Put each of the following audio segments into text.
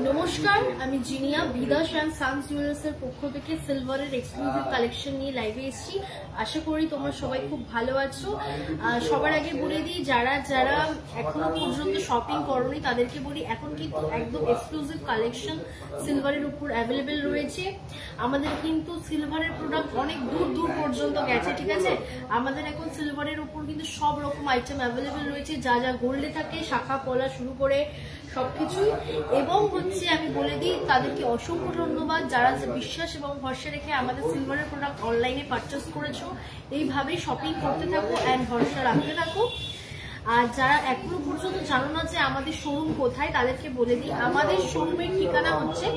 নমস্কার, আমি Jinia বিদাস and Sans জুয়েলার্সের পক্ষ থেকে সিলভারের এক্সক্লুসিভ কালেকশন নিয়ে লাইভে এসেছি। আশা করি তোমরা সবাই খুব ভালো আছো। সবার আগে বলে দিই, যারা যারা এখনো পর্যন্ত শপিং করোনি তাদেরকে বলি, এখন কিন্তু একদম এক্সক্লুসিভ কালেকশন সিলভারের উপর অ্যাভেলেবেল রয়েছে। আমাদের কিন্তু সিলভারের প্রোডাক্ট অনেক দূর দূর পর্যন্ত গেছে, ঠিক আছে। আমাদের এখন সিলভারের উপর কিন্তু সব রকম আইটেম অ্যাভেলেবেল রয়েছে, যা যা গোল্ডে থাকে, শাখা পলা শুরু করে সবকিছুই। এবং হচ্ছে আমি বলে দিই তাদেরকে অসংখ্য ধন্যবাদ, যারা বিশ্বাস এবং ভরসা রেখে আমাদের সিলভারের প্রোডাক্ট অনলাইনে পারচেস করেছো। এইভাবেই শপিং করতে থাকো এন্ড ভরসা রাখতে থাকো। আর যারা এখনো পর্যন্ত জানো না যে আমাদের শোরুম কোথায়, তাদেরকে বলে দিই, আমাদের শোরুমের ঠিকানা হচ্ছে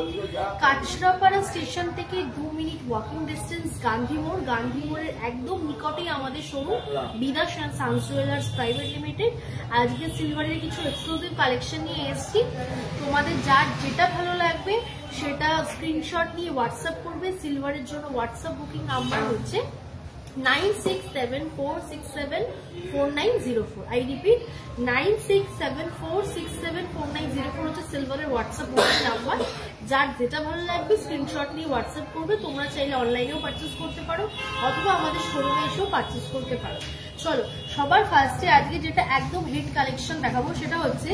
কাঁচরাপাড়া স্টেশন থেকে 2 মিনিট ওয়াকিং ডিস্টেন্স গান্ধী মোড়। গান্ধী মোড়ের একদম নিকটেই আমাদের showroom Bidas and sons jewellers private limited. আজকে সিলভারের কিছু এক্সক্লুসিভ কালেকশন নিয়ে এসেছি। তোমাদের যার যেটা ভালো লাগবে সেটা স্ক্রিনশট নিয়ে হোয়াটসঅ্যাপ করবে। সিলভারের জন্য হোয়াটসঅ্যাপ বুকিং নাম্বার হচ্ছে 9674674904। আই রিপিট, 9674674904 হচ্ছে সিলভারের হোয়াটসঅ্যাপ বুকিং নাম্বার। যার যেটা ভালো লাগবে স্ক্রিনশট নিয়ে হোয়াটসঅ্যাপ করবে। তোমরা চাইলে অনলাইনেও পারচেস করতে পারো অথবা আমাদের শোরুমে এসেও পারচেস করতে পারো। চলো, সবার ফার্স্টে আজকে যেটা একদম হিট কালেকশন দেখাবো সেটা হচ্ছে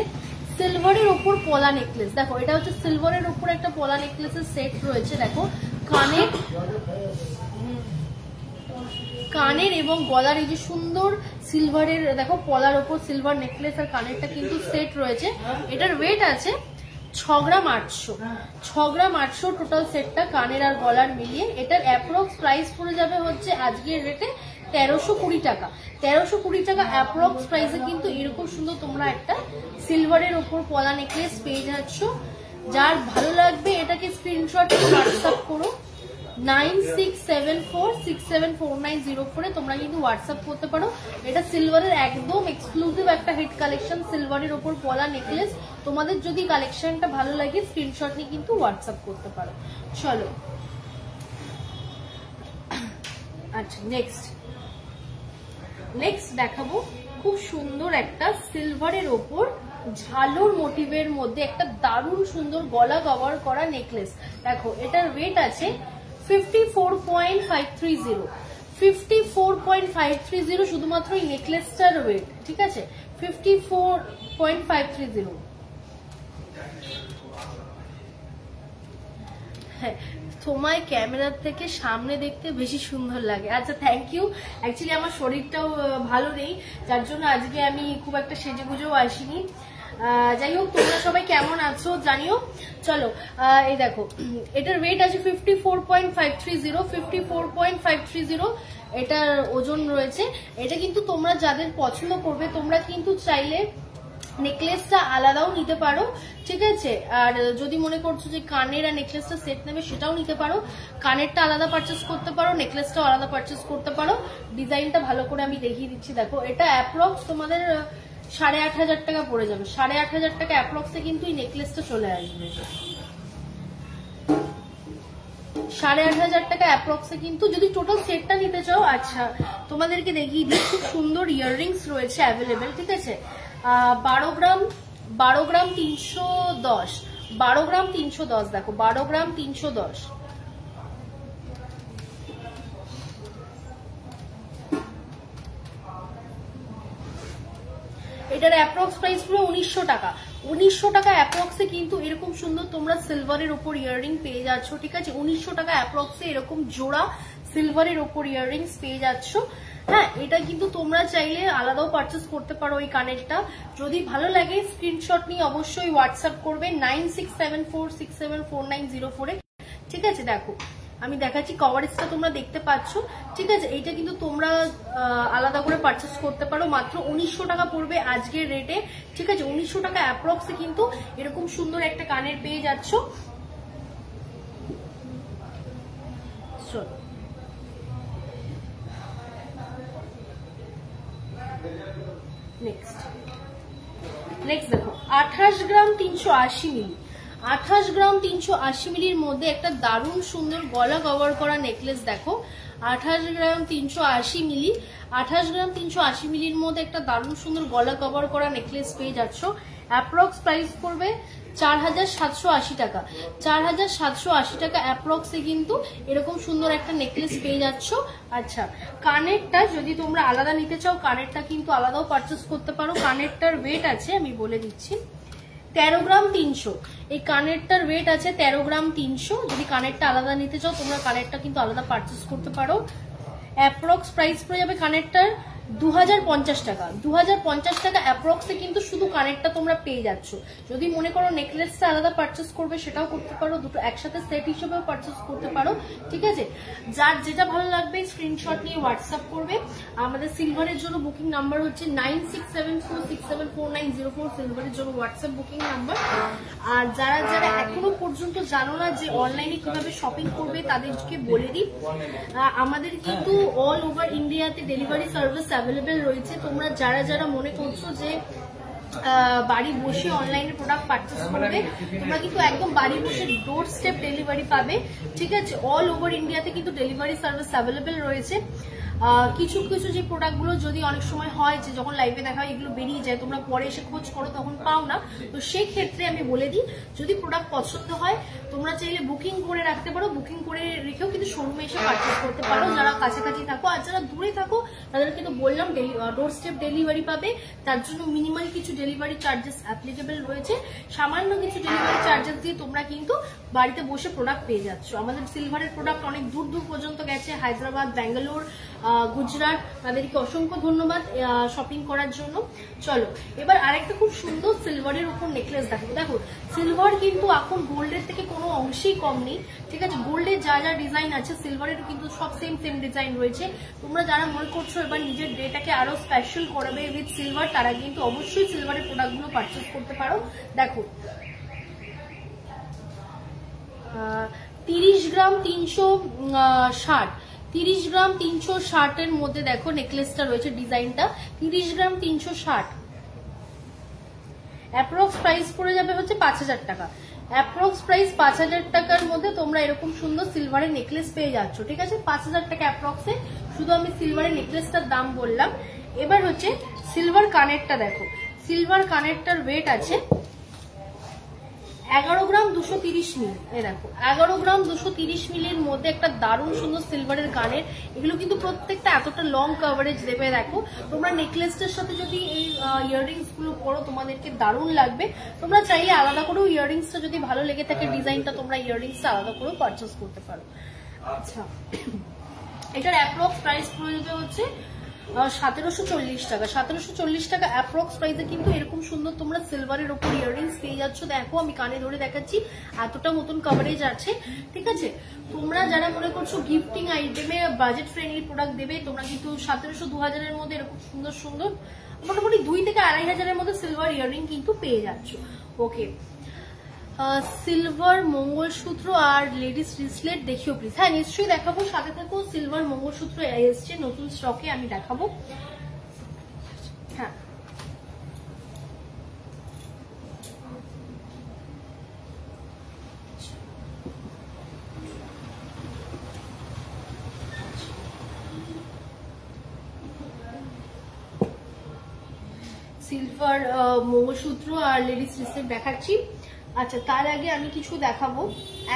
সিলভারের উপর পলা নেকলেস। দেখো, এটা হচ্ছে সিলভারের উপর একটা পলা নেকলেসের সেট রয়েছে। দেখো, কানের এবং গলার এই যে সুন্দর সিলভারের, দেখো পলার ওপর সিলভার নেকলেস আর কানেরটা কিন্তু সেট রয়েছে। এটার ওয়েট আছে 6 গ্রাম 800। 6 গ্রাম 800 টোটাল সেটটা, কানের আর গলার মিলিয়ে। এটার অ্যাপ্রক্স প্রাইস পড়ে যাবে হচ্ছে আজকের রেটে 1320 টাকা। 1320 টাকা অ্যাপ্রক্স প্রাইসে কিন্তু এরকম সুন্দর তোমরা একটা সিলভারের ওপর পলা নেকলেস পেয়ে যাচ্ছ। যার ভালো লাগবে এটাকে স্ক্রিনশট হোয়াটসঅ্যাপ করো। 9674674904 তোমরা কিন্তু হোয়াটসঅ্যাপ করতে পারো। এটা সিলভারের একদম এক্সক্লুসিভ একটা হিট কালেকশন, সিলভারের ওপর পলা নেকলেস। তোমাদের যদি কালেকশনটা ভালো লাগে স্ক্রিনশট নিয়ে কিন্তু হোয়াটসঅ্যাপ করতে পারো। চলো, আচ্ছা নেক্সট দেখাবো খুব সুন্দর একটা সিলভারের ওপর ঝালর মোটিভের মধ্যে একটা দারুণ সুন্দর গলা কভার করা নেকলেস। দেখো, এটার ওয়েট আছে 54.530। 54.530 শুধুমাত্র এই নেকলেসটার ওয়েট, ঠিক আছে। 54.530। হ্যাঁ, তোমায় ক্যামেরার থেকে সামনে দেখতে বেশি সুন্দর লাগে। আচ্ছা, থ্যাংক ইউ। অ্যাকচুয়ালি আমার শরীরটাও ভালো নেই, যার জন্য আজকে আমি খুব একটা সেজেগুজেও আসিনি। যাই হোক, তোমরা সবাই কেমন আছো জানিও। চলো, এই দেখো, এটার ওয়েট আছে 54.530। 54.530 এটার ওজন রয়েছে। এটা কিন্তু তোমরা যাদের পছন্দ করবে, তোমরা কিন্তু চাইলে নেকলেসটা আলাদাও নিতে পারো, ঠিক আছে। আর যদি মনে করছো যে কানের আর নেকলেসটা সেট নেবে, সেটাও নিতে পারো। কানেরটা আলাদা পারচেস করতে পারো, নেকলেসটাও আলাদা পারচেস করতে পারো। ডিজাইনটা ভালো করে আমি দেখিয়ে দিচ্ছি। দেখো, এটা অ্যাপ্রক্স তোমাদের 8500 টাকা পড়ে যাবে। 8500 টাকা অ্যাপ্রক্সে কিন্তু এই নেকলেসটা চলে আসবে। 8500 টাকা অ্যাপ্রক্সে কিন্তু, যদি টোটাল সেটটা নিতে চাও। আচ্ছা, তোমাদেরকে দেখিয়ে দিই, খুব সুন্দর ইয়াররিংস রয়েছে অ্যাভেলেবেল, ঠিক আছে। 12 গ্রাম 310। 12 গ্রাম 310। দেখো, 12 গ্রাম 310। এটার অ্যাপ্রক্স প্রাইস পুরো 1900 টাকা। 1900 টাকা অ্যাপ্রক্সে কিন্তু এরকম সুন্দর তোমরা সিলভারের ওপর ইয়াররিং পেয়ে যাচ্ছ, ঠিক আছে। 1900 টাকা অ্যাপ্রক্সে এরকম জোড়া সিলভারের ওপর ইয়াররিংস পেয়ে যাচ্ছ। হ্যাঁ, এটা কিন্তু তোমরা চাইলে আলাদাও পারচেস করতে পারো এই কানেরটা। যদি ভালো লাগে স্ক্রিনশট নিয়ে অবশ্যই হোয়াটসঅ্যাপ করবে 9674674904 এ। ঠিক আছে, দেখো আমি দেখাচ্ছি, কভারেজটা তোমরা দেখতে পাচ্ছ। ঠিক আছে, এইটা কিন্তু তোমরা আলাদা করে পারচেস করতে পারো, মাত্র 1900 টাকা পড়বে আজকের রেটে। ঠিক আছে, 1900 টাকা অ্যাপ্রক্সে কিন্তু এরকম সুন্দর একটা কানের পেয়ে যাচ্ছ। নেক্সট দেখো 28 গ্রাম 380 মিলি। 28 গ্রাম 380 মিলির মধ্যে একটা দারুণ সুন্দর গলা কভার করা নেকলেস দেখো। 28 গ্রাম 380 মিলি, 28 গ্রাম 380 মিলির মধ্যে একটা দারুণ সুন্দর গলা কভার করা নেকলেস পেয়ে যাচ্ছ। অ্যাপ্রক্স প্রাইস পড়বে 4780 টাকা। 4780 টাকা অ্যাপ্রক্সে কিন্তু এরকম সুন্দর একটা নেকলেস পেয়ে যাচ্ছ। আচ্ছা, কানেরটা যদি তোমরা আলাদা নিতে চাও, কানেরটা কিন্তু আলাদাও পারচেস করতে পারো। কানেরটার ওয়েট আছে, আমি বলে দিচ্ছি, 13 গ্রাম 300। এই কানেরটার ওয়েট আছে 13 গ্রাম 300। যদি কানেরটা আলাদা নিতে চাও তোমরা কানেরটা কিন্তু আলাদা পারচেস করতে পারো। অ্যাপ্রক্স প্রাইস পড়ে যাবে কানেরটার 2050 টাকা। 2050 টাকা অ্যাপ্রক্সে কিন্তু শুধু কানেরটা তোমরা পেয়ে যাচ্ছ। যদি মনে করো নেকলেসটা আলাদা পারচেস করবে সেটাও করতে পারো, দুটো একসাথে সেট হিসেবেও পারচেস করতে পারো। ঠিক আছে, যার যেটা ভালো লাগবে স্ক্রিনশট নিয়ে হোয়াটসঅ্যাপ করবে। আমাদের সিলভারের জন্য বুকিং নাম্বার হচ্ছে 9674674904, সিলভারের জন্য হোয়াটসঅ্যাপ বুকিং নাম্বার। আর যারা যারা এখনো পর্যন্ত জানো না যে অনলাইনে কিভাবে শপিং করবে তাদেরকে বলে দিই, আমাদের কিন্তু অল ওভার ইন্ডিয়াতে ডেলিভারি সার্ভিস অ্যাভেলেবেল রয়েছে। তোমরা যারা যারা মনে করছো যে বাড়ি বসে অনলাইনে প্রোডাক্ট পারচেস করবে, তোমরা কিন্তু একদম বাড়ি বসে ডোর স্টেপ ডেলিভারি পাবে। ঠিক আছে, অল ওভার ইন্ডিয়াতে কিন্তু ডেলিভারি সার্ভিস অ্যাভেলেবেল রয়েছে। কিছু কিছু যে প্রোডাক্টগুলো যদি অনেক সময় হয় যে যখন লাইভে দেখা হয় এগুলো বেরিয়ে যায়, তোমরা পরে এসে খোঁজ করো তখন পাও না, তো সেই ক্ষেত্রে আমি বলে দিই যদি প্রোডাক্ট পছন্দ হয় তোমরা চাইলে বুকিং করে রাখতে পারো। বুকিং করে রেখেও কিন্তু শোরুমে এসে পারচেস করতে পারো যারা কাছাকাছি থাকো। আর যারা দূরে থাকো তাদের কিন্তু বললাম ডোর স্টেপ ডেলিভারি পাবে, তার জন্য মিনিমাল কিছু ডেলিভারি চার্জেস অ্যাপ্লিকেবল রয়েছে। সামান্য কিছু ডেলিভারি চার্জেস দিয়ে তোমরা কিন্তু বাড়িতে বসে প্রোডাক্ট পেয়ে যাচ্ছ। আমাদের সিলভারের প্রোডাক্ট অনেক দূর দূর পর্যন্ত গেছে, হায়দ্রাবাদ, ব্যাঙ্গালোর, গুজরাট। তাদেরকে অসংখ্য ধন্যবাদ শপিং করার জন্য। চলো এবার আরেকটা খুব সুন্দর সিলভারের উপর নেকলেস দেখো। দেখো সিলভার কিন্তু এখন গোল্ডের থেকে কোনো অংশেই কম নেই। ঠিক আছে, গোল্ডের যা যা ডিজাইন আছে সিলভারের কিন্তু সব সেম ডিজাইন রয়েছে। তোমরা যারা মনে করছো এবার নিজের ডেটাকে আরো স্পেশাল করবে উইথ সিলভার, তারা কিন্তু অবশ্যই সিলভারের প্রোডাক্টগুলো পারচেস করতে পারো। দেখো 30 গ্রাম 360, 30 গ্রাম 360 এর মধ্যে দেখো নেকলেসটা রয়েছে, ডিজাইনটা 30 গ্রাম 360। অ্যাপ্রক্স প্রাইস পড়ে যাবে হচ্ছে 5000 টাকা। অ্যাপ্রক্স প্রাইস 5000 টাকার মধ্যে তোমরা এরকম সুন্দর সিলভারের নেকলেস পেয়ে যাচ্ছ। ঠিক আছে, 5000 টাকা অ্যাপ্রক্সে শুধু আমি সিলভারের নেকলেসটার দাম বললাম। এবার হচ্ছে সিলভার কানেরটা দেখো। সিলভার কানেরটার ওয়েট আছে 11 গ্রাম 230 মিলি। এই দেখো 11 গ্রাম 230 মিলির মধ্যে একটা দারুণ সুন্দর সিলভারের কানের। এগুলো কিন্তু প্রত্যেকটা এতটা লং কভারেজ দেবে। দেখো তোমরা নেকলেসটার সাথে যদি এই ইয়াররিংস গুলো পরো তোমাদেরকে দারুণ লাগবে। তোমরা চাইলে আলাদা করেও ইয়াররিংসটা যদি ভালো লেগে থাকে ডিজাইনটা, তোমরা ইয়াররিংসটা আলাদা করেও পারচেস করতে পারো। আচ্ছা, এটার অ্যাপ্রক্স প্রাইস পড়বে হচ্ছে 1740 টাকা। 1740 টাকা অ্যাপ্রক্স প্রাইসে কিন্তু এরকম সুন্দর তোমরা সিলভারের উপর ইয়াররিংস পেয়ে যাচ্ছ। দেখো আমি কানে ধরে দেখাচ্ছি, এতটা মতন কভারেজ আছে। ঠিক আছে, তোমরা যারা মনে করছো গিফটিং আইটেমে বাজেট ফ্রেন্ডলি প্রোডাক্ট দেবে, তোমরা কিন্তু 1700-2000 এর মধ্যে এরকম সুন্দর সুন্দর মোটামুটি 2 থেকে 2500 এর মধ্যে সিলভার ইয়াররিং কিন্তু পেয়ে যাচ্ছ। ওকে, সিলভার মঙ্গলসূত্র আর লেডিস রিসলেট দেখিও প্লিজ। হ্যাঁ নিশ্চয়ই দেখাবো, সাথে থাকো। সিলভার মঙ্গলসূত্র এসছে নতুন স্টকে, আমি দেখাবো। হ্যাঁ সিলভার মঙ্গলসূত্র আর লেডিস রিসলেট দেখাচ্ছি। আচ্ছা, তার আগে আমি কিছু দেখাবো,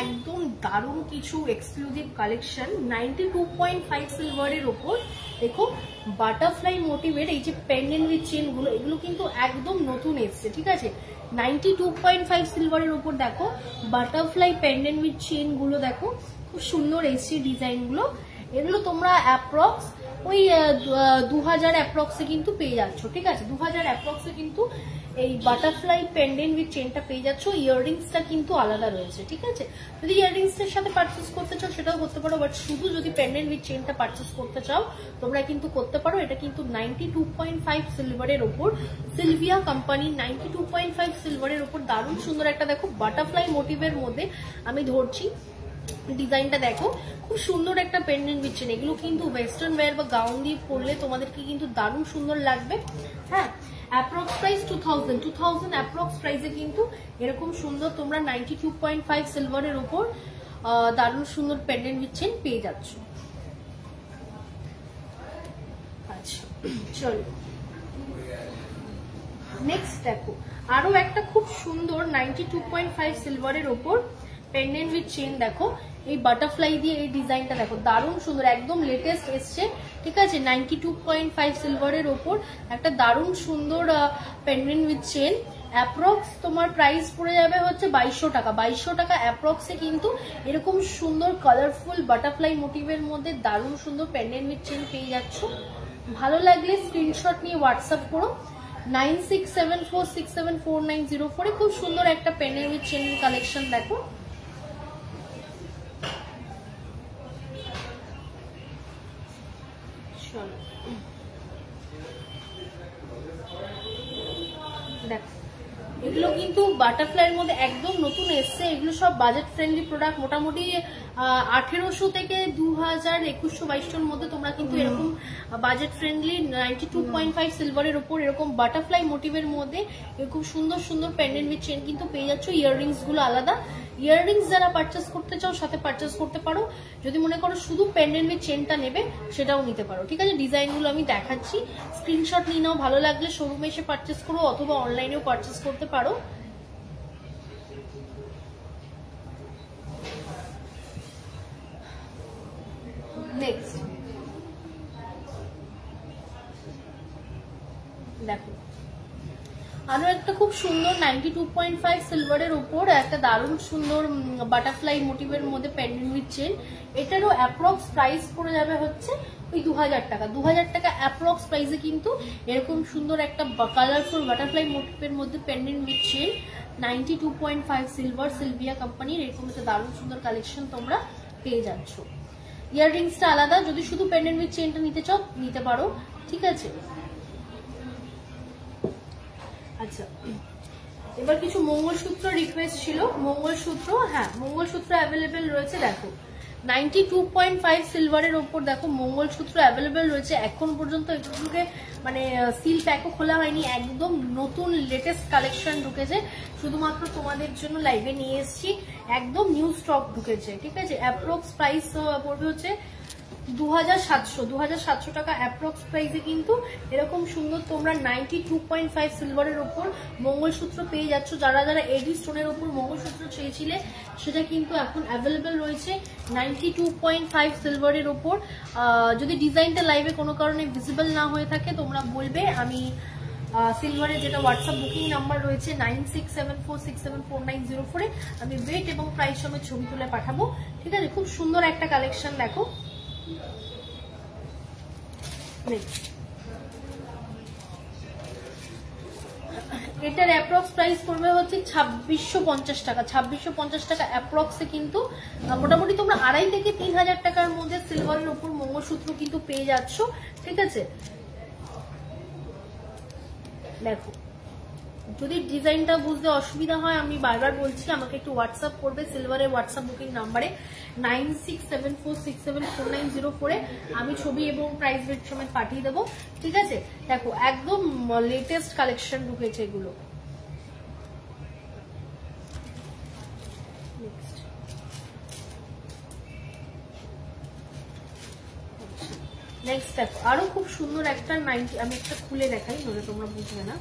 একদম দারুণ কিছু এক্সক্লুসিভ কালেকশন 92.5 সিলভারের ওপর। দেখো বাটারফ্লাই মোটিভের এই যে পেন্ডেন্ট উইথ চেন গুলো, এগুলো কিন্তু একদম নতুন এসছে। ঠিক আছে, 92.5 সিলভারের ওপর দেখো বাটারফ্লাই পেন্ডেন্ট উইথ চেন গুলো দেখো খুব সুন্দর এসছে ডিজাইন গুলো। এগুলো তোমরা অ্যাপ্রক্স ওই 2000 অ্যাপ্রক্সে কিন্তু পেয়ে যাচ্ছ, ঠিক আছে। 2000 অ্যাপ্রক্সে কিন্তু এই বাটারফ্লাই পেন্ডেন্ট উইথ চেনটা পেয়ে যাচ্ছ। ইয়াররিংসটা কিন্তু আলাদা রয়েছে, ঠিক আছে। যদি ইয়াররিংসের সাথে পারচেস করতে চাও সেটাও করতে পারো, বাট শুধু যদি পেন্ডেন্ট উইথ চেনটা পারচেস করতে চাও তোমরা কিন্তু করতে পারো। এটা কিন্তু 92.5 সিলভারের ওপর, সিলভিয়া কোম্পানি 92.5 সিলভারের ওপর দারুণ সুন্দর একটা দেখো বাটারফ্লাই মোটিভের মধ্যে আমি ধরছি ডিজাইনটা দেখো, খুব সুন্দর একটা পেন্ডেন্ট উইথ চেন। এগুলো কিন্তু ওয়েস্টার্ন ওয়্যার বা গাউন দিয়ে পরলে তোমাদেরকে কিন্তু দারুণ সুন্দর লাগবে। হ্যাঁ, অ্যাপ্রক্স প্রাইস 2000 অ্যাপ্রক্স প্রাইসে কিন্তু এরকম সুন্দর তোমরা 92.5 সিলভারের উপর দারুণ সুন্দর পেন্ডেন্ট উইথ চেন পেয়ে যাচ্ছ। আচ্ছা চলো নেক্সট দেখো, আরো একটা খুব সুন্দর 92.5 সিলভারের উপর পেন্ডেন্ট উইথ চেন দেখো, এই বাটারফ্লাই দিয়ে এই ডিজাইনটা দেখো দারুণ সুন্দর, একদম লেটেস্ট এসছে, ঠিক আছে। 92.5 সিলভারের ওপর একটা দারুণ সুন্দর পেন্ডেন্ট উইথ চেন। অ্যাপ্রক্স তোমার প্রাইস পড়ে যাবে হচ্ছে 2200 টাকা। 2200 টাকা অ্যাপ্রক্সে কিন্তু এরকম সুন্দর কালারফুল বাটারফ্লাই মোটিভের মধ্যে দারুণ সুন্দর পেন্ডেন্ট উইথ চেন পেয়ে যাচ্ছ। ভালো লাগলে স্ক্রিনশট নিয়ে হোয়াটসঅ্যাপ করো 9674674904 এ। খুব সুন্দর একটা পেন্ডেন্ট উইথ চেন কালেকশন দেখো। দেখো এগুলো কিন্তু বাটারফ্লাইয়ের মধ্যে একদম নতুন এসছে, এগুলো সব বাজেট ফ্রেন্ডলি প্রোডাক্ট। মোটামুটি 1800 থেকে 2000 2100-2200-র মধ্যে তোমরা কিন্তু এরকম বাজেট ফ্রেন্ডলি 92.5 সিলভারের উপর এরকম বাটারফ্লাই মোটিভের মধ্যে এরকম সুন্দর সুন্দর পেন্ডেন্ট উইথ চেন কিন্তু পেয়ে যাচ্ছ। ইয়াররিংস গুলো আলাদা, ইয়াররিংস যারা পারচেস করতে চাও সাথে পারচেস করতে পারো। যদি মনে করো শুধু পেন্ডেন্ট উইথ চেনটা নেবে সেটাও নিতে পারো, ঠিক আছে। ডিজাইনগুলো আমি দেখাচ্ছি, স্ক্রিনশট নিয়ে নাও। ভালো লাগলে শোরুমে এসে পারচেস করো অথবা অনলাইনেও পারচেস করতে পারো। নেক্সট দেখো আরো একটা খুব সুন্দর 92.5 সিলভারের উপর একটা দারুণ সুন্দর বাটারফ্লাই মোটিভের মধ্যে পেন্ডেন্ট উইথ চেন। এটারও অ্যাপ্রক্স প্রাইস পড়ে যাবে হচ্ছে ওই 2000 টাকা। 2000 টাকা অ্যাপ্রক্স প্রাইসে কিন্তু এরকম সুন্দর একটা কালারফুল বাটারফ্লাই মোটিভের মধ্যে pendant with chain 92.5 silver, Sylvia কোম্পানির এরকম একটা দারুণ সুন্দর কালেকশন তোমরা পেয়ে যাচ্ছ। ইয়াররিংসটা আলাদা, যদি শুধু পেন্ডেন্ট উইথ চেনটা নিতে চাও নিতে পারো, ঠিক আছে। আচ্ছা এবার কিছু মঙ্গলসূত্র রিকোয়েস্ট ছিল। মঙ্গলসূত্র, হ্যাঁ মঙ্গলসূত্র অ্যাভেলেবেল রয়েছে দেখো 92.5 সিলভারের ওপর দেখো মঙ্গলসূত্র অ্যাভেলেবেল রয়েছে। এখন পর্যন্ত এগুলোকে মানে সিল প্যাকও খোলা হয়নি, একদম নতুন লেটেস্ট কালেকশন ঢুকেছে, শুধুমাত্র তোমাদের জন্য লাইভে নিয়ে এসেছি, একদম নিউ স্টক ঢুকেছে, ঠিক আছে। অ্যাপ্রক্স প্রাইস পড়বে হচ্ছে 2700 টাকা অ্যাপ্রক্স প্রাইসে কিন্তু এরকম সুন্দর তোমরা 92.5 সিলভারের উপর মঙ্গলসূত্র পেয়ে যাচ্ছ। যারা যারা এডি স্টোনের উপর মঙ্গলসূত্র চেয়েছিলে সেটা কিন্তু এখন অ্যাভেলেবেল রয়েছে 92.5 সিলভারের উপর। যদি ডিজাইনটা লাইভে কোনো কারণে ভিজিবল না হয়ে থাকে তোমরা বলবে, আমি সিলভারের যেটা হোয়াটসঅ্যাপ বুকিং নাম্বার রয়েছে 9674674904 আমি ওয়েট এবং প্রাইস সমেত ছবি তুলে পাঠাবো, ঠিক আছে। খুব সুন্দর একটা কালেকশন দেখো। এটার অ্যাপ্রক্স প্রাইস পড়বে হচ্ছে 2650 টাকা। 2650 টাকা অ্যাপ্রক্সে কিন্তু মোটামুটি তোমরা 2500 থেকে 3000 টাকার মধ্যে সিলভারের উপর মঙ্গলসূত্র কিন্তু পেয়ে যাচ্ছ, ঠিক আছে। দেখো যদি ডিজাইনটা বুঝতে অসুবিধা হয় আমি বারবার বলছি আমাকে একটু হোয়াটসঅ্যাপ করবে সিলভারের হোয়াটসঅ্যাপ বুকিং নাম্বারে 9674674904 আমি ছবি এবং প্রাইস রেট সমেত পাঠিয়ে দেবো, ঠিক আছে। দেখো একদম লেটেস্ট কালেকশন ঢুকেছে এগুলো। নেক্সট দেখো আরো খুব সুন্দর একটা 90, আমি একটা খুলে দেখাই নইলে তোমরা বুঝবে না।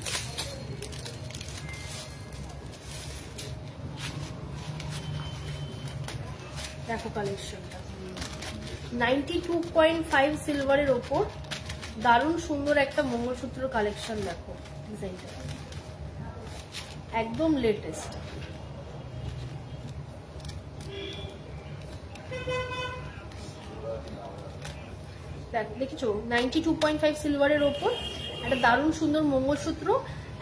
দেখো কালেকশনটা 92.5 সিলভারের ওপর দারুণ সুন্দর একটা মঙ্গলসূত্র কালেকশন। দেখো ডিজাইনটা একদম লেটেস্ট। দেখেছো 92.5 সিলভারের ওপর একটা দারুণ সুন্দর মঙ্গলসূত্র।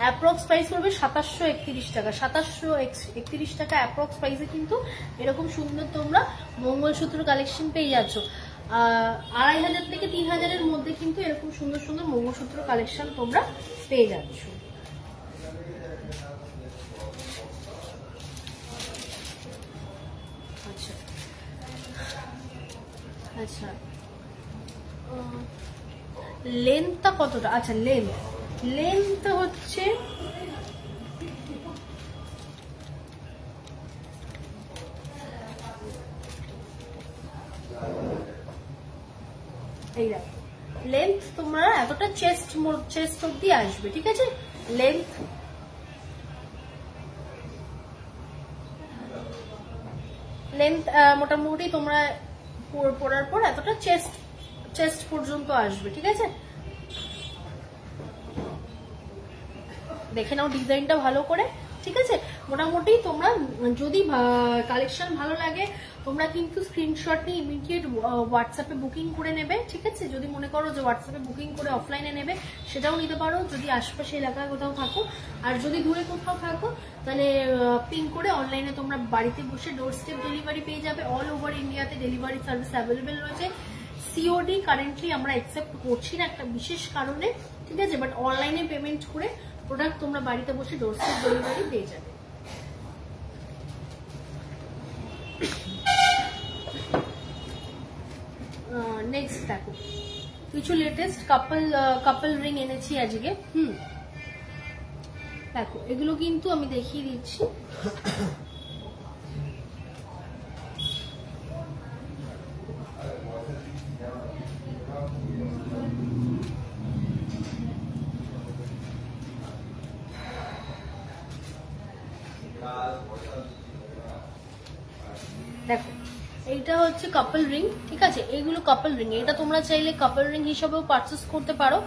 অ্যাপ্রক্স প্রাইস পড়বে 2731 টাকা। 2731 টাকা অ্যাপ্রক্স প্রাইসে কিন্তু এরকম সুন্দর তোমরা মঙ্গলসূত্র কালেকশন পেয়ে যাচ্ছ। 2500 থেকে 3000 মধ্যে কিন্তু এরকম সুন্দর সুন্দর মঙ্গলসূত্র কালেকশন তোমরা পেয়ে যাচ্ছ। আচ্ছা আচ্ছা, লেন্থটা কতটা? আচ্ছা লেন্থ হচ্ছে এই দেখো, লেন্থ তোমরা এতটা চেস্ট অব্দি আসবে, ঠিক আছে। লেন্থ মোটামুটি তোমরা পরার পর এতটা চেস্ট পর্যন্ত আসবে, ঠিক আছে। দেখে নাও ডিজাইনটা ভালো করে, ঠিক আছে। মোটামুটি তোমরা যদি কালেকশন ভালো লাগে তোমরা কিন্তু স্ক্রিনশট নিয়ে ইমিডিয়েট হোয়াটসঅ্যাপে বুকিং করে নেবে, ঠিক আছে। যদি মনে করো যে হোয়াটসঅ্যাপে বুকিং করে অফলাইনে নেবে সেটাও নিতে পারো, যদি আশেপাশে এলাকায় কোথাও থাকো। আর যদি দূরে কোথাও থাকো তাহলে পিং করে অনলাইনে তোমরা বাড়িতে বসে ডোর স্টেপ ডেলিভারি পেয়ে যাবে। অল ওভার ইন্ডিয়াতে ডেলিভারি সার্ভিস অ্যাভেলেবেল রয়েছে। সিওডি কারেন্টলি আমরা অ্যাকসেপ্ট করছি না একটা বিশেষ কারণে, ঠিক আছে। বাট অনলাইনে পেমেন্ট করে প্রোডাক্ট তোমরা বাড়িতে বসে ডোর স্টেপ ডেলিভারি পেয়ে যাবে। নেক্সট দেখো, কিছু লেটেস্ট কাপল রিং এনেছি আজকে। দেখো এগুলো কিন্তু আমি দেখিয়ে দিচ্ছি। দেখো এইটা হচ্ছে কাপল রিং, ঠিক আছে। এইগুলো কাপল রিং, এটা তোমরা চাইলে কাপল রিং হিসাবেও পারচেস করতে পারো,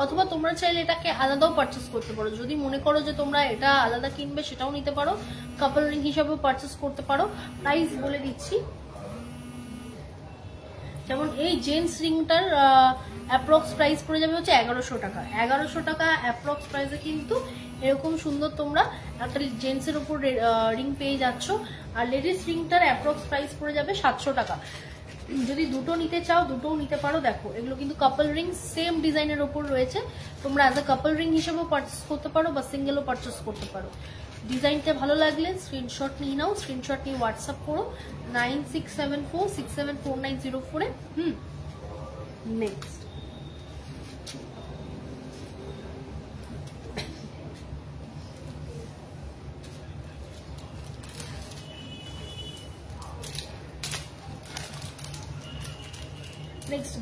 অথবা তোমরা চাইলে এটাকে আলাদাও পারচেস করতে পারো। যদি মনে করো যে তোমরা এটা আলাদা কিনবে সেটাও নিতে পারো, কাপল রিং হিসাবেও পারচেস করতে পারো। প্রাইস বলে দিচ্ছি, যেমন এই জেন্টস রিংটার অ্যাপ্রক্স প্রাইস পড়ে যাবে হচ্ছে 1100 টাকা। 1100 টাকা অ্যাপ্রক্স প্রাইসে কিন্তু এরকম সুন্দর তোমরা একটা জেন্টসের উপর রিং পেয়ে যাচ্ছ। আর লেডিস রিংটার অ্যাপ্রক্স প্রাইস পড়ে যাবে 700 টাকা। যদি দুটো নিতে চাও দুটোও নিতে পারো। দেখো এগুলো কিন্তু কাপল রিং, সেম ডিজাইনের উপর রয়েছে। তোমরা অ্যাজ এ কাপল রিং হিসেবেও পারচেস করতে পারো বা সিঙ্গেলও পারচেস করতে পারো। ডিজাইনটা ভালো লাগলে স্ক্রিনশট নিয়ে নাও, স্ক্রিনশট নিয়ে হোয়াটসঅ্যাপ করো 9674674904-এ। নেক্সট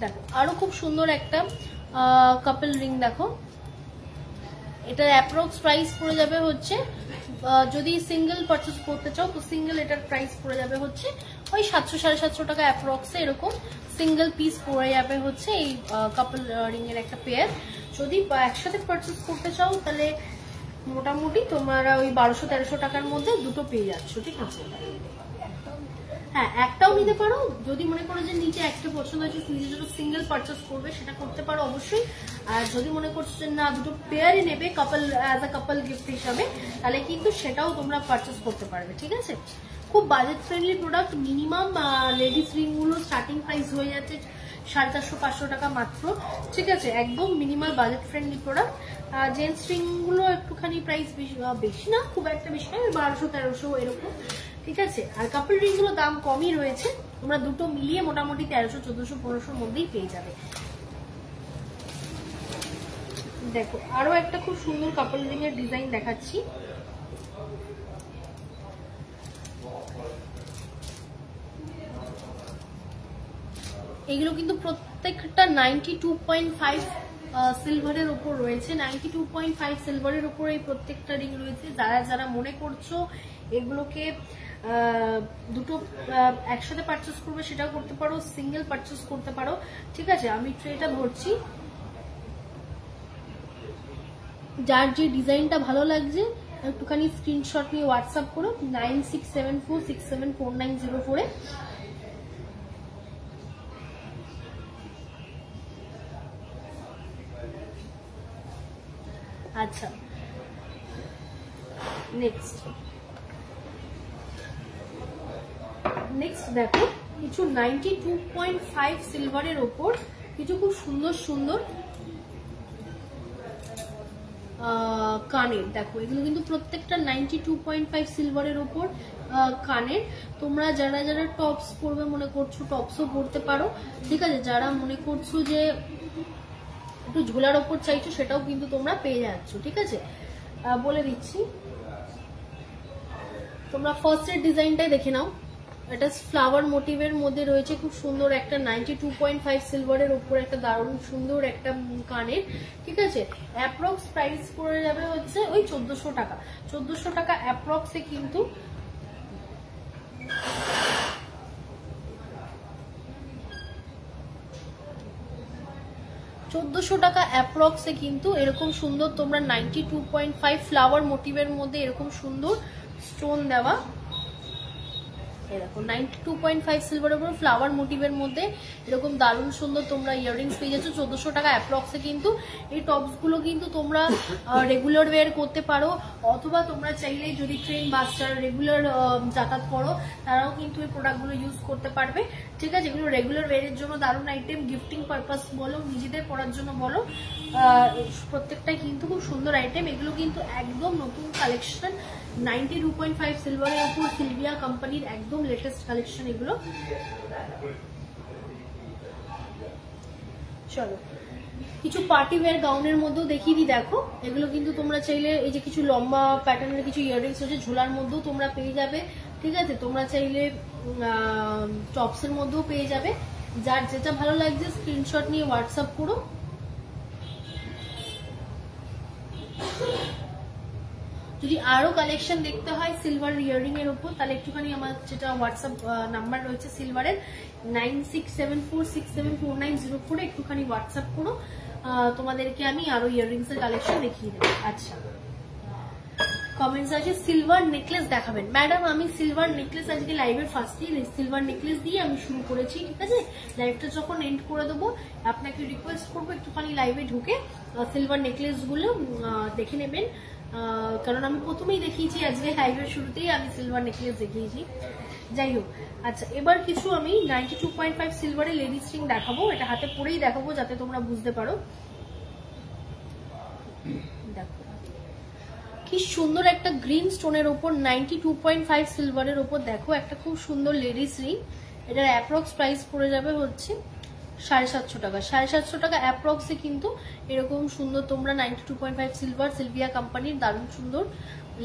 দেখো আরো খুব সুন্দর একটা কাপল রিং। দেখো এটার অ্যাপ্রক্স প্রাইস পড়ে যাবে হচ্ছে, যদি সিঙ্গেল পারচেস করতে চাও তো সিঙ্গেল এটার প্রাইস পড়ে যাবে হচ্ছে ওই 700-750 টাকা অ্যাপ্রক্সে। এরকম সিঙ্গেল পিস পড়ে যাবে হচ্ছে এই কাপল রিং এর একটা পেয়ার। যদি একসাথে পারচেস করতে চাও তাহলে মোটামুটি তোমরা ওই 1200-1300 টাকার মধ্যে দুটো পেয়ে যাচ্ছ, ঠিক আছে। হ্যাঁ একটাও নিতে পারো, যদি মনে করো যে নিচে একটা পছন্দ হয়েছে নিজের জন্য সিঙ্গেল পারচেস করবে সেটা করতে পারো অবশ্যই। আর যদি মনে করছো যে না দুটো পেয়ারই নেবে কাপল অ্যাজ আ কাপল গিফট হিসাবে তাহলে কিন্তু সেটাও তোমরা পারচেস করতে পারবে, ঠিক আছে। খুব budget friendly product. Minimum ladies ring গুলো স্টার্টিং প্রাইস হয়ে যাচ্ছে 450-500 টাকা মাত্র, ঠিক আছে। একদম minimal budget friendly product. Gents ring গুলো একটুখানি প্রাইস বেশি না, খুব একটা বেশি না, 1200-1300 এরকম, ঠিক আছে। আর কাপল রিং গুলো দাম কমই রয়েছে, তোমরা দুটো মিলিয়ে মোটামুটি 1300-1400-1500 মধ্যেই পেয়ে যাবে। দেখো আরো একটা খুব সুন্দর কাপল রিং এর ডিজাইন দেখাচ্ছি। এগুলো কিন্তু প্রত্যেকটা 92.5 সিলভারের উপর রয়েছে। 92.5 সিলভারের উপর এই প্রত্যেকটা রিং রয়েছে। যারা মনে করছো এগুলোকে দুটো একসাথে পারচেস করবে সেটাও করতে পারো, সিঙ্গেল পারচেস করতে পারো, ঠিক আছে। আমি ট্রেটা ধরছি, যার যে ডিজাইনটা ভালো লাগছে একটুখানি স্ক্রিনশট নিয়ে হোয়াটসঅ্যাপ করো 9674674904-এ। আচ্ছা, নেক্সট দেখো কিছু 92.5 সিলভারের ওপর কিছু খুব সুন্দর সুন্দর কানের। দেখো এগুলো কিন্তু প্রত্যেকটা 92.5 সিলভারের ওপর কানের। তোমরা যারা যারা টপস পরবে মনে করছো টপসও পরতে পারো, ঠিক আছে। যারা মনে করছো যে একটু ঝোলার ওপর চাইছো সেটাও কিন্তু তোমরা পেয়ে যাচ্ছ, ঠিক আছে। বলে দিচ্ছি, তোমরা ফার্স্টের ডিজাইনটাই দেখে নাও। এটা ফ্লাওয়ার মোটিভের মধ্যে রয়েছে, খুব সুন্দর একটা 92.5 সিলভারের উপর একটা দারুণ সুন্দর একটা কানের, ঠিক আছে। অ্যাপ্রক্স প্রাইস পড়ে যাবে হচ্ছে ওই 1400 টাকা। 1400 টাকা অ্যাপ্রক্সে কিন্তু এরকম সুন্দর তোমরা 92.5 ফ্লাওয়ার মোটিভের মধ্যে এরকম সুন্দর স্টোন দেওয়া, এরকম 92.5 সিলভারের উপর ফ্লাওয়ার মোটিভের মধ্যে এরকম দারুণ সুন্দর তোমরা ইয়াররিংস পেয়ে যাচ্ছ 1400 টাকা অ্যাপ্রক্সে। কিন্তু এই টপস গুলো কিন্তু তোমরা রেগুলার ওয়্যার করতে পারো, অথবা তোমরা চাইলে যদি ট্রেন বাসটার রেগুলার যাতায়াত করো তারাও কিন্তু এই প্রোডাক্টগুলো ইউজ করতে পারবে, ঠিক আছে। এগুলো রেগুলার ওয়্যারের জন্য দারুণ আইটেম, গিফটিং পারপাস বলো, নিজেদের পরার জন্য বলো, প্রত্যেকটাই কিন্তু খুব সুন্দর আইটেম। এগুলো কিন্তু একদম নতুন কালেকশন, 92.5 সিলভারের উপর সিলভিয়া কোম্পানির একদম লেটেস্ট কালেকশন এগুলো। চলো কিছু পার্টি ওয়্যার গাউনের মধ্যেও দেখিয়ে দিই। দেখো এগুলো কিন্তু তোমরা চাইলে এই যে কিছু লম্বা প্যাটার্নের কিছু ইয়াররিংস হচ্ছে ঝোলার মধ্যেও তোমরা পেয়ে যাবে, ঠিক আছে। তোমরা চাইলে টপসের মধ্যেও পেয়ে যাবে, যার যেটা ভালো লাগছে স্ক্রিনশট নিয়ে হোয়াটসঅ্যাপ করো। যদি আরো কালেকশন দেখতে হয় সিলভার ইয়াররিং এর উপর, তাহলে একটুখানি আমার যেটা হোয়াটসঅ্যাপ নাম্বার রয়েছে সিলভারের 9674674904 একটুখানি হোয়াটসঅ্যাপ করো, তোমাদেরকে আমি আরো ইয়াররিংস এর কালেকশন দেখিয়ে দেবো। আচ্ছা, কমেন্টস আছে সিলভার নেকলেস দেখাবেন। ম্যাডাম আমি সিলভার নেকলেস আজকে লাইভের ফার্স্টেই সিলভার নেকলেস দিয়ে আমি শুরু করেছি, ঠিক আছে। লাইভটা যখন এন্ড করে দেবো আপনাকে রিকোয়েস্ট করবো একটুখানি লাইভে ঢুকে সিলভার নেকলেস গুলো দেখে নেবেন, কারণ আমি প্রথমেই দেখিয়েছি আজকে লাইভের শুরুতেই আমি সিলভার নেকলেস দেখিয়েছি। যাই হোক, আচ্ছা এবার কিছু আমি 92.5 সিলভারের লেডিস রিং দেখাবো, এটা হাতে পরেই দেখাবো যাতে তোমরা বুঝতে পারো। দেখো কি সুন্দর একটা গ্রিন স্টোনের উপর 92.5 সিলভারের উপর দেখো একটা খুব সুন্দর লেডিস রিং। এটার অ্যাপ্রক্স প্রাইস পড়ে যাবে হচ্ছে 750 টাকা। 750 টাকা অ্যাপ্রক্সে কিন্তু এরকম সুন্দর তোমরা 92.5 সিলভার সিলভিয়া কোম্পানির দারুণ সুন্দর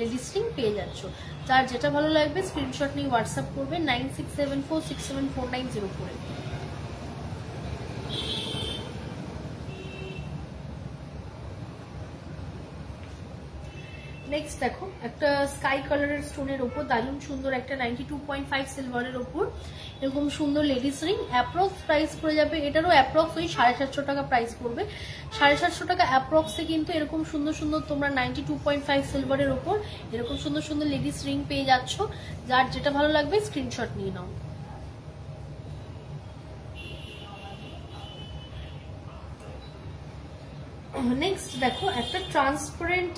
লেডিস রিং পেয়ে যাচ্ছ। যার যেটা ভালো লাগবে স্ক্রিনশট নিয়ে হোয়াটসঅ্যাপ করবে 9674674904। নেক্সট দেখো একটা স্কাই কালারের স্টোনের উপর দারুণ সুন্দর একটা 92.5 সিলভারের উপর এরকম সুন্দর লেডিস রিং। অ্যাপ্রক্স প্রাইস পড়ে যাবে, এটারও অ্যাপ্রক্স ওই 750 টাকা প্রাইস পড়বে। 750 টাকা অ্যাপ্রক্সে কিন্তু এরকম সুন্দর সুন্দর তোমরা 92.5 সিলভারের উপর এরকম সুন্দর সুন্দর লেডিস রিং পেয়ে যাচ্ছ। যার যেটা ভালো লাগবে স্ক্রিনশট নিয়ে নাও। নেক্সট দেখো একটা ট্রান্সপারেন্ট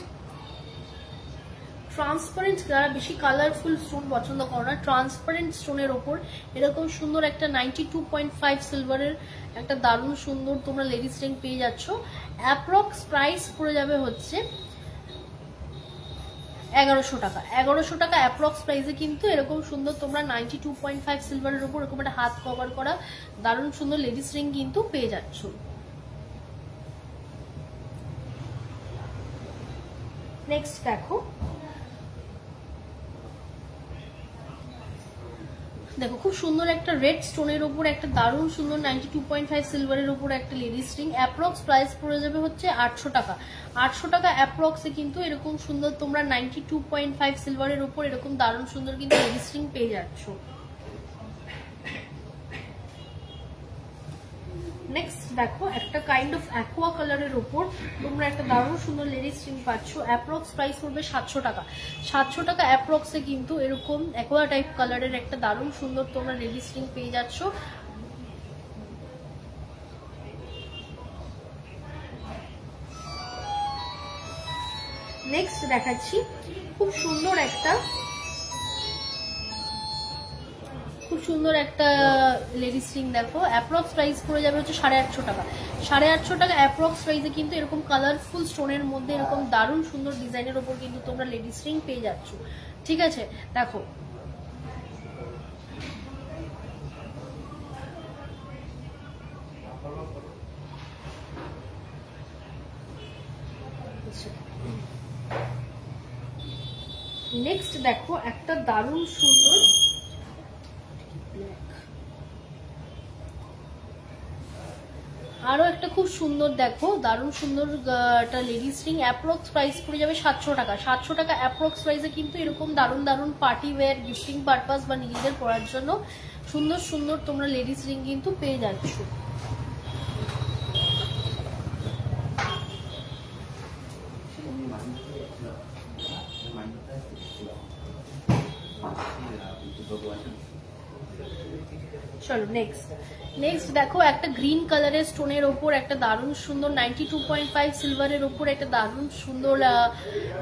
যারা বেশি কালারফুল স্টোন পছন্দ করো না, ট্রান্সপারেন্ট স্টোনের ওপর এরকম সুন্দর একটা 92.5 সিলভারের একটা দারুণ সুন্দর তোমরা লেডিস রিং পেয়ে যাচ্ছ। অ্যাপ্রক্স প্রাইস পড়ে যাবে হচ্ছে 1100 টাকা। 1100 টাকা অ্যাপ্রক্স প্রাইসে কিন্তু এরকম সুন্দর তোমরা 92.5 সিলভারের উপর এরকম একটা হাত কভার করা দারুণ সুন্দর লেডিস রিং কিন্তু পেয়ে যাচ্ছ। নেক্সট দেখো খুব সুন্দর একটা রেড স্টোনের উপর একটা দারুণ সুন্দর 92.5 সিলভারের উপর একটা লেডিস রিং। অ্যাপ্রক্স প্রাইস পড়ে যাবে হচ্ছে 800 টাকা। 800 টাকা অ্যাপ্রক্সে কিন্তু এরকম সুন্দর তোমরা 92.5 সিলভারের উপর এরকম দারুণ সুন্দর কিন্তু লেডিস রিং পেয়ে যাচ্ছ। নেক্সট দেখো একটা কাইন্ড অফ অ্যাকোয়া কালারের উপর তোমরা একটা দারুণ সুন্দর লেডিস রিং পাচ্ছ। অ্যাপ্রক্স প্রাইস পড়বে 700 টাকা। 700 টাকা অ্যাপ্রক্সে কিন্তু এরকম অ্যাকোয়া টাইপ কালারের একটা দারুণ সুন্দর তোমরা লেডিস রিং পেয়ে যাচ্ছ। নেক্সট দেখাচ্ছি খুব সুন্দর একটা লেডিস রিং। দেখো অ্যাপ্রক্স প্রাইস পড়ে যাবে হচ্ছে 850 টাকা। 850 টাকা অ্যাপ্রক্স প্রাইসে কিন্তু এরকম কালারফুল স্টোনের মধ্যে এরকম দারুণ সুন্দর ডিজাইনের ওপর কিন্তু তোমরা লেডিস রিং পেয়ে যাচ্ছ। ঠিক আছে, দেখো নেক্সট দেখো একটা দারুণ সুন্দর আরো একটা খুব সুন্দর, দেখো দারুণ সুন্দর একটা লেডিস রিং। অ্যাপ্রক্স প্রাইস পড়ে যাবে 700 টাকা। 700 টাকা অ্যাপ্রক্স প্রাইসে কিন্তু এরকম দারুণ দারুণ পার্টি ওয়্যার, গিফটিং পারপাস বা নিজেদের পরার জন্য সুন্দর সুন্দর তোমরা লেডিস রিং কিন্তু পেয়ে যাচ্ছ। চলো নেক্সট দেখো একটা গ্রিন কালারের স্টোনের ওপর একটা দারুণ সুন্দর 92.5 সিলভারের ওপর একটা দারুণ সুন্দর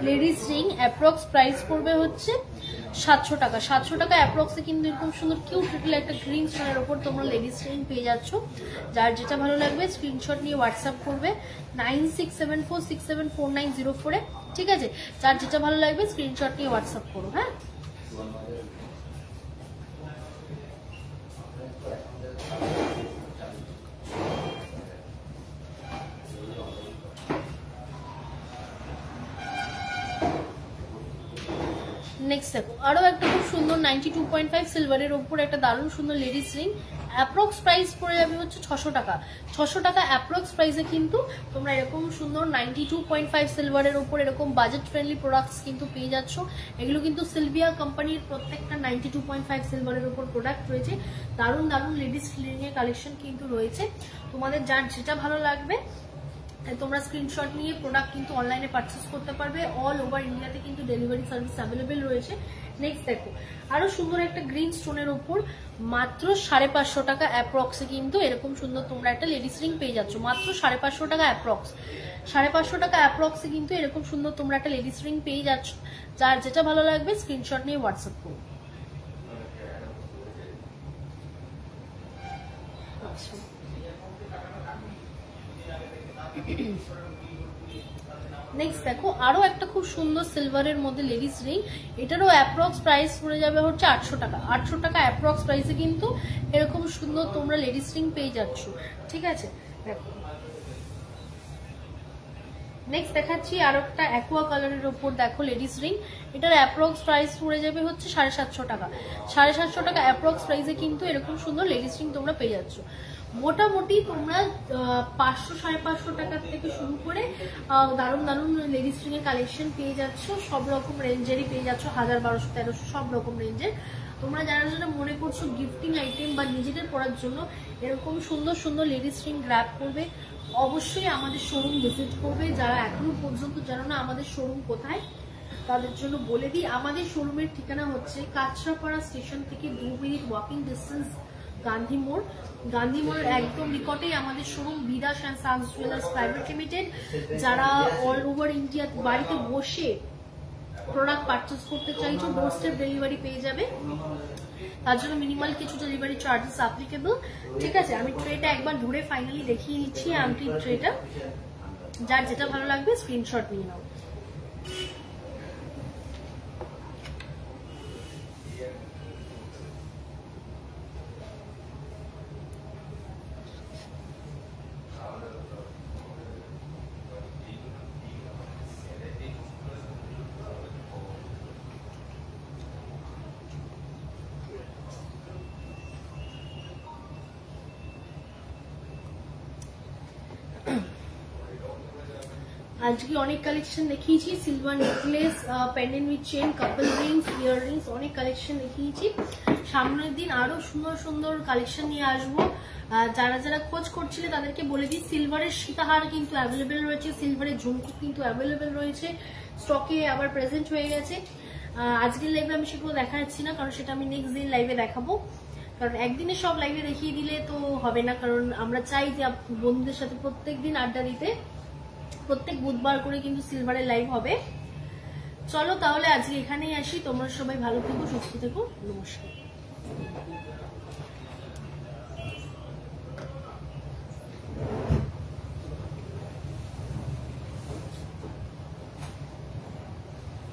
লেডিস রিং। অ্যাপ্রক্স প্রাইস পড়বে হচ্ছে 700 টাকা। 700 টাকা অ্যাপ্রক্সে কিন্তু এরকম সুন্দর কিউট লিটল একটা গ্রিন স্টোনের ওপর তোমরা লেডিস রিং পেয়ে যাচ্ছ। যার যেটা ভালো লাগবে স্ক্রিনশট নিয়ে হোয়াটসঅ্যাপ করবে 9674674904-এ। ঠিক আছে, যার যেটা ভালো লাগবে স্ক্রিনশট নিয়ে হোয়াটসঅ্যাপ করো। হ্যাঁ, নেক্সট দেখো আরো একটা খুব সুন্দর 92.5 সিলভারের ওপর একটা দারুণ সুন্দর লেডিস রিং। অ্যাপ্রক্স প্রাইস পড়ে যাবে হচ্ছে 600 টাকা। 600 টাকা অ্যাপ্রক্স প্রাইসে কিন্তু তোমরা এরকম সুন্দর 92.5 সিলভারের ওপর এরকম বাজেট ফ্রেন্ডলি প্রোডাক্টস কিন্তু পেয়ে যাচ্ছ। এগুলো কিন্তু সিলভিয়া কোম্পানির প্রত্যেকটা 92.5 সিলভারের ওপর প্রোডাক্ট রয়েছে। দারুণ দারুণ লেডিস রিং এর কালেকশন কিন্তু রয়েছে। তোমাদের যার যেটা ভালো লাগবে তোমরা স্ক্রিনশট নিয়ে প্রোডাক্ট কিন্তু অনলাইনে পারচেস করতে পারবে। অল ওভার ইন্ডিয়াতে কিন্তু ডেলিভারি সার্ভিস অ্যাভেলেবেল রয়েছে। নেক্সট দেখো আরো সুন্দর একটা গ্রিন স্টোনের ওপর মাত্র 550 টাকা অ্যাপ্রক্সে কিন্তু এরকম সুন্দর তোমরা একটা লেডিস রিং পেয়ে যাচ্ছ। মাত্র 550 টাকা অ্যাপ্রক্স। 550 টাকা অ্যাপ্রক্সে কিন্তু এরকম সুন্দর তোমরা একটা লেডিস রিং পেয়ে যাচ্ছ। যার যেটা ভালো লাগবে স্ক্রিনশট নিয়ে হোয়াটসঅ্যাপ করো। নেক্সট দেখো আরো একটা খুব সুন্দর সিলভারের মধ্যে লেডিস রিং। এটারও অ্যাপ্রক্স প্রাইস পড়ে যাবে হচ্ছে 800 টাকা। 800 টাকা অ্যাপ্রক্স প্রাইসে কিন্তু এরকম সুন্দর তোমরা লেডিস রিং পেয়ে যাচ্ছ। ঠিক আছে, দেখো নেক্সট দেখাচ্ছি আরো একটা অ্যাকোয়া কালারের ওপর দেখো লেডিস রিং। এটার অ্যাপ্রক্স প্রাইস পড়ে যাবে হচ্ছে 750 টাকা। 750 টাকা অ্যাপ্রক্স প্রাইসে কিন্তু এরকম সুন্দর লেডিস রিং তোমরা পেয়ে যাচ্ছ। মোটামুটি তোমরা 500-550 টাকা থেকে শুরু করে দারুণ দারুণ লেডিস রিং এর কালেকশন পেয়ে যাচ্ছ। সব রকম রেঞ্জেরই পেয়ে যাচ্ছ, 1000, 1200, 1300 সব রকম রেঞ্জের। তোমরা যারা যারা মনে করছো গিফটিং আইটেম বা নিজেদের পরার জন্য এরকম সুন্দর সুন্দর লেডিস রিং গ্র্যাব করবে, অবশ্যই আমাদের শোরুম ভিজিট করবে। যারা এখনো পর্যন্ত জানো না আমাদের শোরুম কোথায়, তাদের জন্য বলে দিই আমাদের শোরুমের ঠিকানা হচ্ছে কাঁচরাপাড়া স্টেশন থেকে 2 মিনিট ওয়াকিং ডিস্টেন্স গান্ধী মোড়ের একদম নিকটেই আমাদের showroom Bidas and sons jewellers private limited. যারা অল ওভার ইন্ডিয়া বাড়িতে বসে প্রোডাক্ট পারচেস করতে চাইছো ডোর স্টেপ ডেলিভারি পেয়ে যাবে। তার জন্য মিনিমাল কিছু ডেলিভারি চার্জেস অ্যাপ্লিকেবল। ঠিক আছে, আমি ট্রেটা একবার ধরে ফাইনালি দেখিয়ে দিচ্ছি আংটির ট্রেটা। যার যেটা ভালো লাগবে স্ক্রিনশট নিয়ে নাও। আজকে অনেক কালেকশন দেখিয়েছি, silver necklace, pendant with chain, couple Rings, year Rings, অনেক কালেকশন দেখিয়েছি। সামনের দিন আরো সুন্দর সুন্দর কালেকশন নিয়ে আসবো। যারা যারা খোঁজ করছিলে তাদেরকে বলে দিই সিলভারের সীতাহার কিন্তু অ্যাভেলেবেল রয়েছে, সিলভারের ঝুমকো কিন্তু অ্যাভেলেবেল রয়েছে, স্টকে আবার প্রেজেন্ট হয়ে গেছে। আজকের লাইভে আমি সেগুলো দেখা যাচ্ছি না, কারণ সেটা আমি নেক্সট দিন লাইভে দেখাবো। কারণ একদিনে সব লাইভে দেখিয়ে দিলে তো হবে না, কারণ আমরা চাই যে বন্ধুদের সাথে প্রত্যেক দিন আড্ডা দিতে। প্রত্যেক বুধবার করে কিন্তু সিলভারের লাইভ হবে। চলো তাহলে আজকে এখানেই আসি, তোমরা সবাই ভালো থেকো, সুস্থ থেকো, নমস্কার।